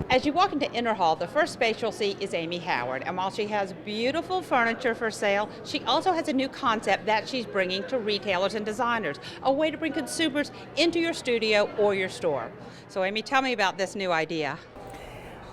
As you walk into Inner Hall, the first space you'll see is Amy Howard. And while she has beautiful furniture for sale, she also has a new concept that she's bringing to retailers and designers, a way to bring consumers into your studio or your store. So Amy, tell me about this new idea.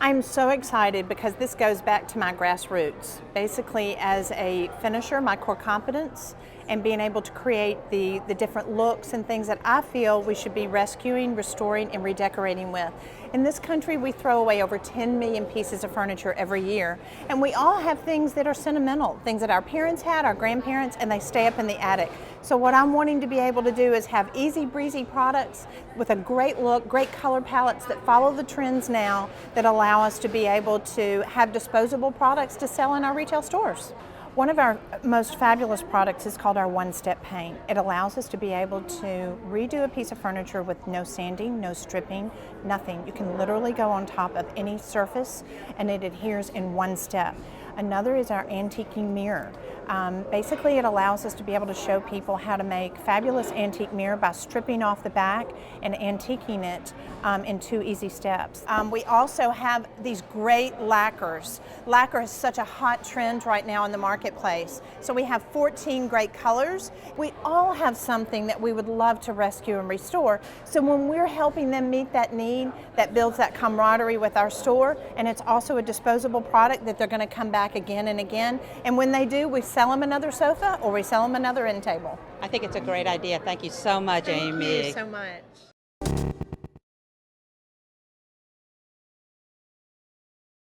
I'm so excited because this goes back to my grassroots. Basically, as a finisher, my core competence, and being able to create the different looks and things that I feel we should be rescuing, restoring, and redecorating with. In this country, we throw away over 10 million pieces of furniture every year, and we all have things that are sentimental, things that our parents had, our grandparents, and they stay up in the attic. So what I'm wanting to be able to do is have easy breezy products with a great look, great color palettes that follow the trends now that allow us to be able to have disposable products to sell in our retail stores. One of our most fabulous products is called our one-step paint. It allows us to be able to redo a piece of furniture with no sanding, no stripping, nothing. You can literally go on top of any surface and it adheres in one step. Another is our antiquing mirror. Basically, it allows us to be able to show people how to make fabulous antique mirror by stripping off the back and antiquing it in 2 easy steps. We also have these great lacquers. Lacquer is such a hot trend right now in the marketplace. So we have 14 great colors. We all have something that we would love to rescue and restore. So when we're helping them meet that need, that builds that camaraderie with our store, and it's also a disposable product that they're going to come back again and again. And when they do, we sell them another sofa or we sell them another end table. I think it's a great idea. Thank you so much, Amy. Thank you so much.